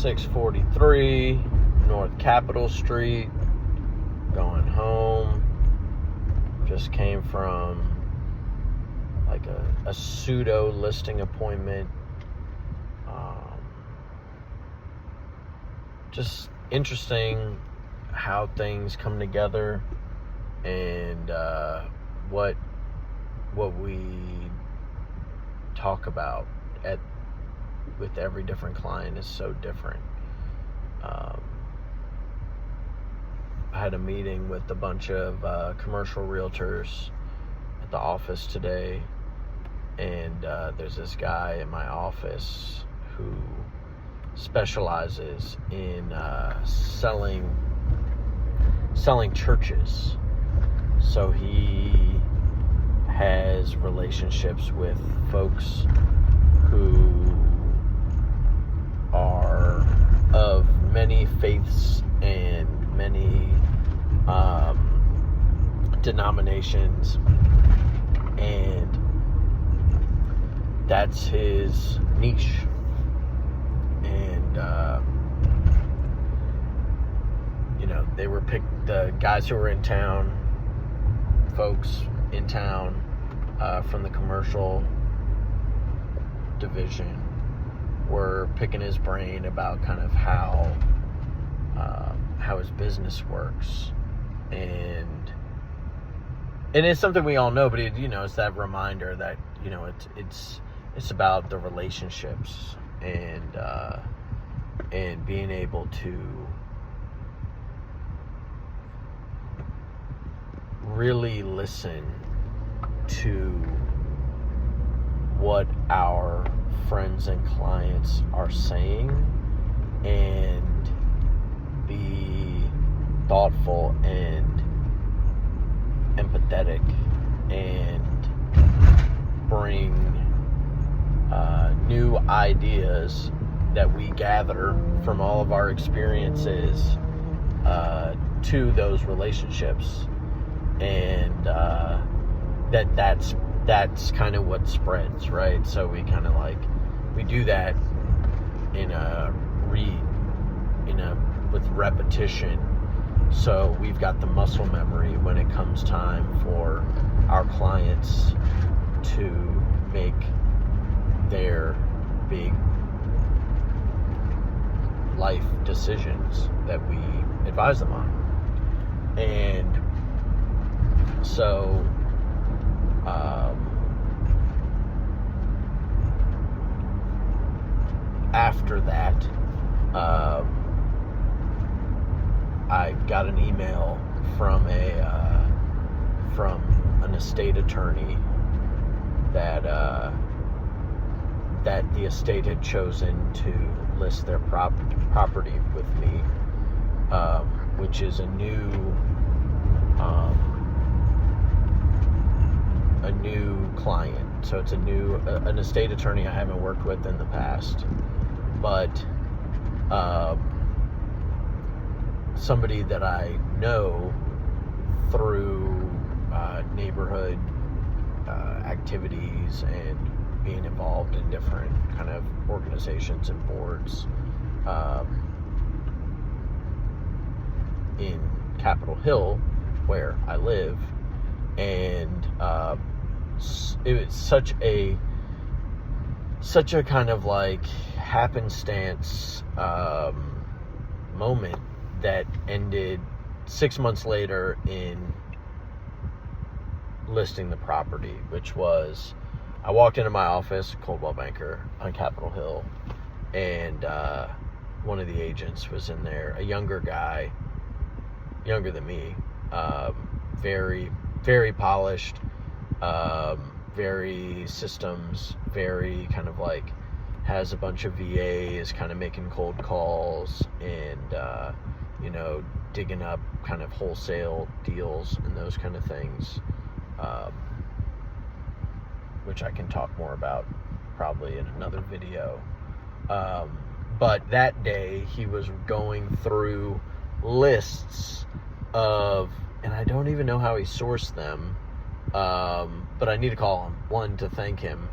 643 North Capitol Street, going home. Just came from like a pseudo listing appointment. Just interesting how things come together, and what we talk about with every different client is so different. I had a meeting with a bunch of commercial realtors at the office today, and there's this guy in my office who specializes in selling churches. So he has relationships with folks who are of many faiths and many denominations, and that's his niche. And they were picked, the guys who were in town, folks in town from the commercial division, were picking his brain about kind of how his business works, and it's something we all know, but it's that reminder that it's about the relationships, and being able to really listen to what our friends and clients are saying, and be thoughtful and empathetic, and bring new ideas that we gather from all of our experiences to those relationships, and that's kind of what spreads, right? So we kind of we do that with repetition. So we've got the muscle memory when it comes time for our clients to make their big life decisions that we advise them on. And so after that, I got an email from an estate attorney that the estate had chosen to list their property with me, which is a new client. So it's an estate attorney I haven't worked with in the past, but somebody that I know through neighborhood activities and being involved in different kind of organizations and boards in Capitol Hill, where I live. And it was such a kind of happenstance moment that ended 6 months later in listing the property, which was, I walked into my office, Coldwell Banker on Capitol Hill, and one of the agents was in there, a younger guy, younger than me, very, very polished, very systems, very kind of has a bunch of VAs, kind of making cold calls, and digging up kind of wholesale deals and those kind of things, which I can talk more about probably in another video. But that day he was going through lists of, and I don't even know how he sourced them, but I need to call him, one, to thank him,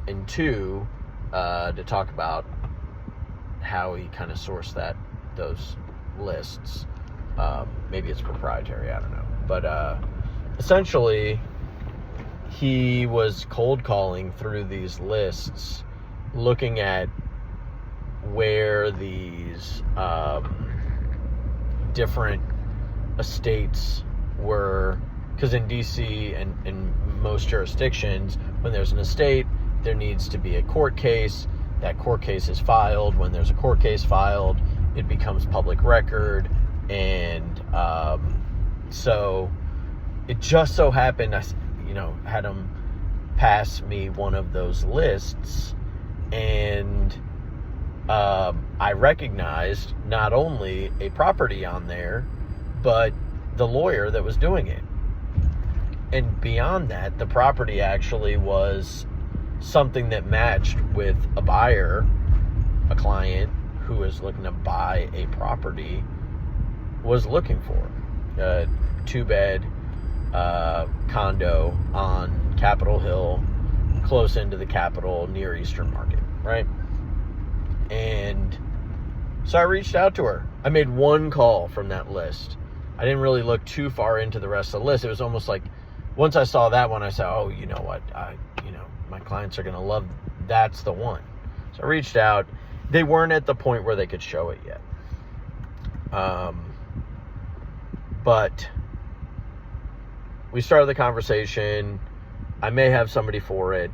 and two, to talk about how he kind of sourced those lists. Maybe it's proprietary, I don't know. But essentially, he was cold calling through these lists, looking at where these different estates were, because in DC and in most jurisdictions, when there's an estate, there needs to be a court case. That court case is filed. When there's a court case filed, it becomes public record. And so it just so happened, I had him pass me one of those lists, and I recognized not only a property on there, but the lawyer that was doing it. And beyond that, the property actually was something that matched with a buyer, a client who was looking to buy a property, was looking for. A 2-bed condo on Capitol Hill, close into the Capitol, near Eastern Market, right? And so I reached out to her. I made one call from that list. I didn't really look too far into the rest of the list. It was almost like, once I saw that one, I said, oh, you know what? My clients are going to love, that's the one. So I reached out. They weren't at the point where they could show it yet. But we started the conversation. I may have somebody for it.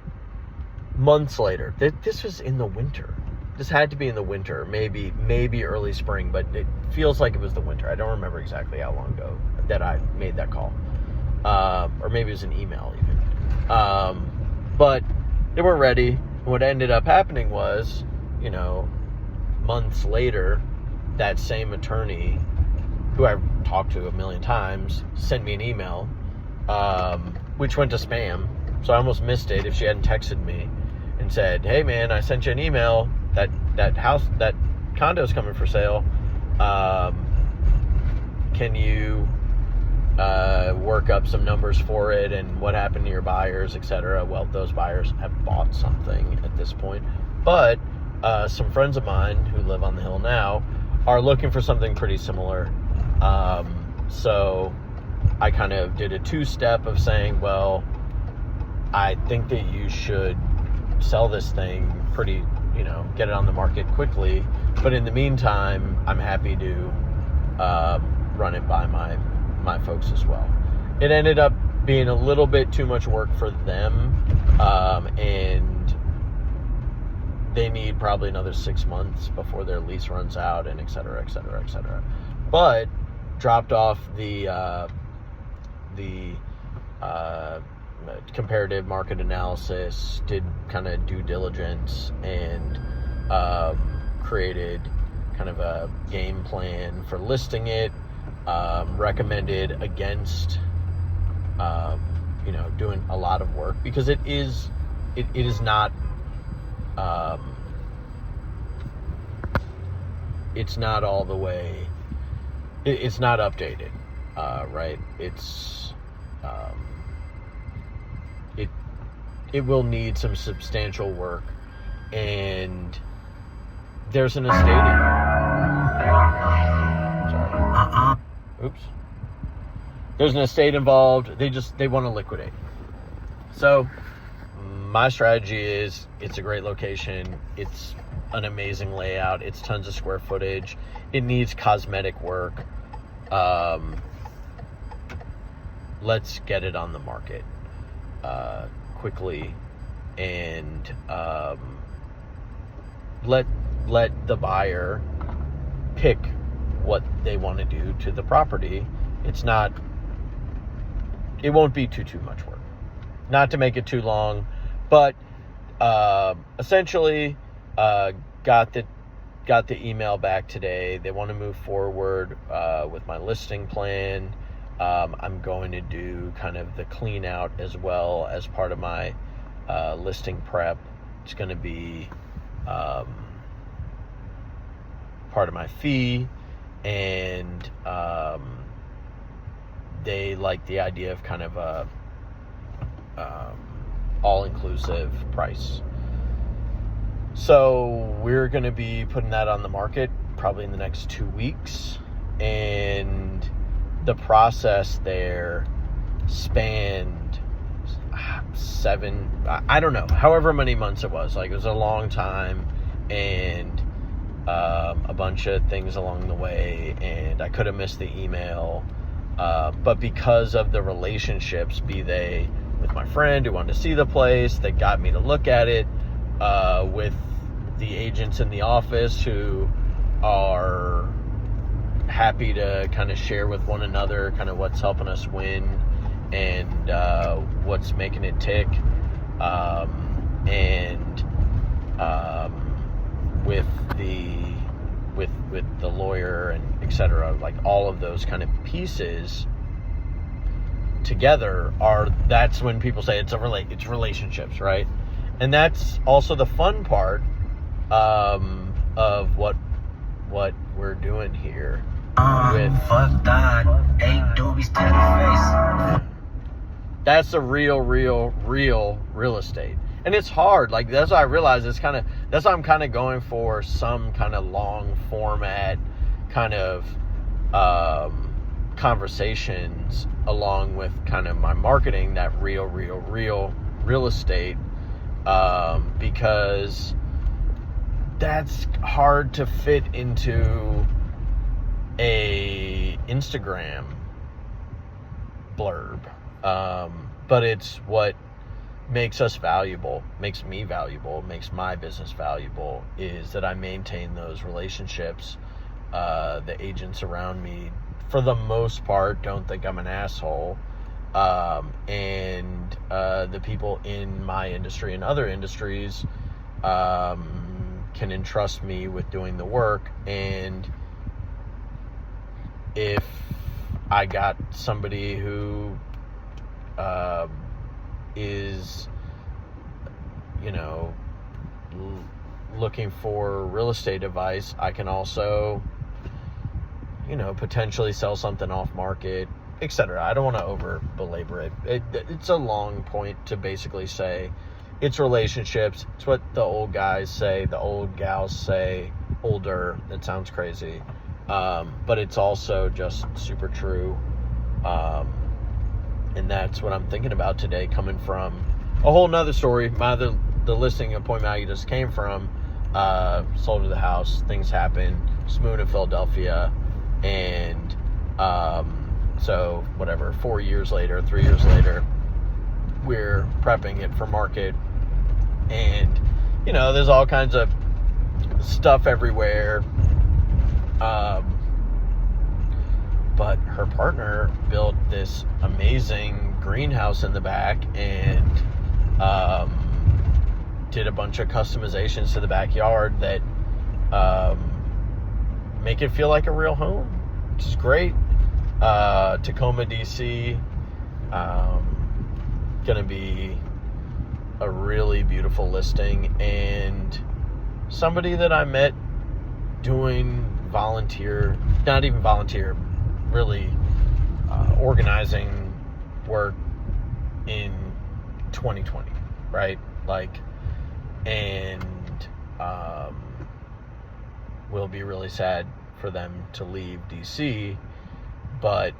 Months later, this was in the winter. This had to be in the winter, maybe early spring, but it feels like it was the winter. I don't remember exactly how long ago that I made that call. Or maybe it was an email even. But they weren't ready. And what ended up happening was, months later, that same attorney, who I've talked to a million times, sent me an email, which went to spam. So I almost missed it if she hadn't texted me and said, hey man, I sent you an email. That house, that condo's coming for sale. Can you work up some numbers for it, and what happened to your buyers, etc. Well, those buyers have bought something at this point, but some friends of mine who live on the hill now are looking for something pretty similar. So I kind of did a 2-step of saying, well, I think that you should sell this thing pretty, get it on the market quickly, but in the meantime, I'm happy to run it by my folks as well. It ended up being a little bit too much work for them, and they need probably another 6 months before their lease runs out, and et cetera, et cetera, et cetera. But dropped off the comparative market analysis, did kind of due diligence, and created kind of a game plan for listing it. Recommended against doing a lot of work, because it is not it's not all the way, it's not updated, right? It's it will need some substantial work, and there's an estate. Sorry. Oops. There's an estate involved. They want to liquidate. So my strategy is, it's a great location. It's an amazing layout. It's tons of square footage. It needs cosmetic work. Let's get it on the market quickly, and let the buyer pick what they want to do to the property. It won't be too much work. Not to make it too long, but essentially got the email back today. They want to move forward with my listing plan. I'm going to do kind of the clean out as well as part of my listing prep. It's going to be part of my fee, and they like the idea of kind of a all-inclusive price. So we're going to be putting that on the market probably in the next 2 weeks. And the process there spanned 7, I don't know, however many months it was. Like, it was a long time, and a bunch of things along the way, and I could have missed the email. But because of the relationships, be they with my friend who wanted to see the place, that got me to look at it, with the agents in the office who are happy to kind of share with one another kind of what's helping us win and what's making it tick, and with the lawyer and etc. Like, all of those kind of pieces together that's when people say it's relationships, right? And that's also the fun part of what we're doing here with fuck that. 8 doobies to the face. That's the real estate. And it's hard. Like, that's what I realize. That's why I'm kind of going for some kind of long format kind of conversations along with kind of my marketing, that real estate, because that's hard to fit into a Instagram blurb. But it's what makes us valuable, makes me valuable, makes my business valuable, is that I maintain those relationships. The agents around me, for the most part, don't think I'm an asshole. And the people in my industry and other industries can entrust me with doing the work. And if I got somebody who is, looking for real estate advice, I can also, potentially sell something off market, etc. I don't want to over belabor it. It's a long point to basically say it's relationships. It's what the old guys say, the old gals say, older. That sounds crazy. But it's also just super true. And that's what I'm thinking about today, coming from a whole nother story. The listing appointment I just came from, sold to the house, things happen, just moved to Philadelphia, and so whatever, 4 years later, 3 years later, we're prepping it for market, and there's all kinds of stuff everywhere. But her partner built this amazing greenhouse in the back, and did a bunch of customizations to the backyard that make it feel like a real home, which is great. Tacoma, DC, gonna be a really beautiful listing, and somebody that I met doing really organizing work in 2020, right? And will be really sad for them to leave DC, but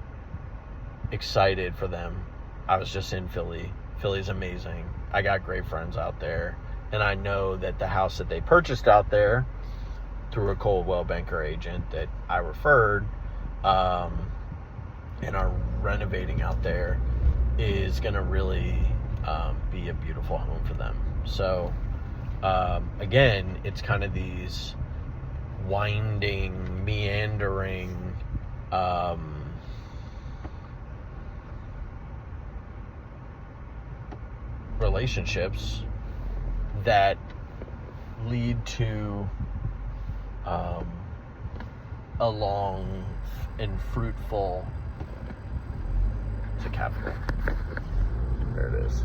excited for them. I was just in Philly. Philly's amazing. I got great friends out there, and I know that the house that they purchased out there through a Coldwell Banker agent that I referred, and are renovating out there, is gonna really be a beautiful home for them. So again, it's kind of these winding, meandering relationships that lead to a long and fruitful, it's a capital, there it is,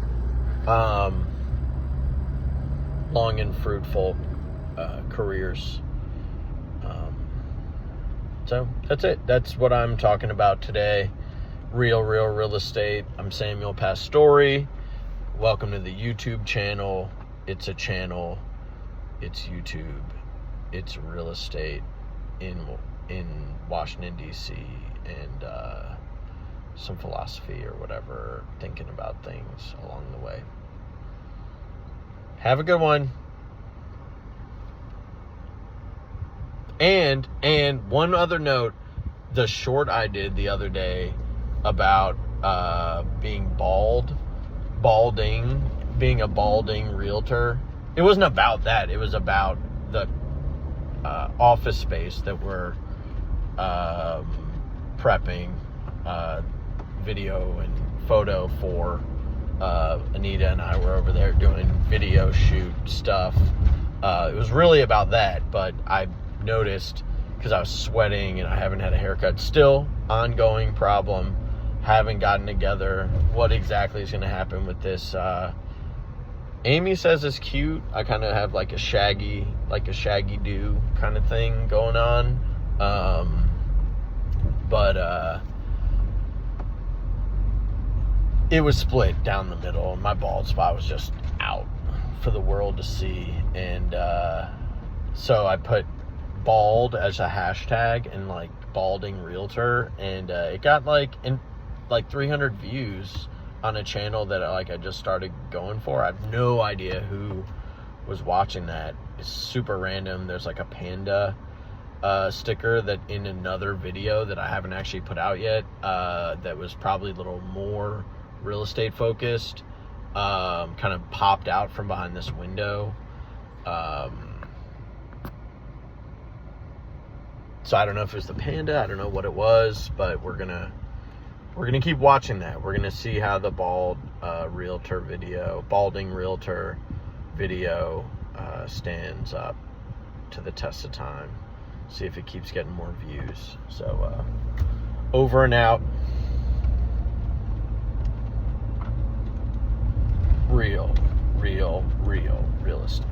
long and fruitful careers. So that's it. That's what I'm talking about today. Real estate. I'm Samuel Pastore. Welcome to the YouTube channel. It's a channel it's YouTube, it's real estate in Washington, D.C., and some philosophy or whatever, thinking about things along the way. Have a good one. And one other note, the short I did the other day about being being a balding realtor. It wasn't about that. It was about the office space that we're prepping video and photo for. Anita and I were over there doing video shoot stuff. It was really about that, but I noticed, because I was sweating and I haven't had a haircut, still ongoing problem, haven't gotten together what exactly is going to happen with this. Amy says it's cute. I kind of have like a shaggy do kind of thing going on, but it was split down the middle, and my bald spot was just out for the world to see. And so I put bald as a hashtag and like balding realtor, and it got like 300 views on a channel that I just started going for. I have no idea who was watching that. It's super random. There's like a panda sticker that in another video that I haven't actually put out yet, that was probably a little more real estate focused, kind of popped out from behind this window. So I don't know if it was the panda, I don't know what it was, but we're gonna keep watching that. We're gonna see how the balding realtor video stands up to the test of time. See if it keeps getting more views. So over and out. Real estate.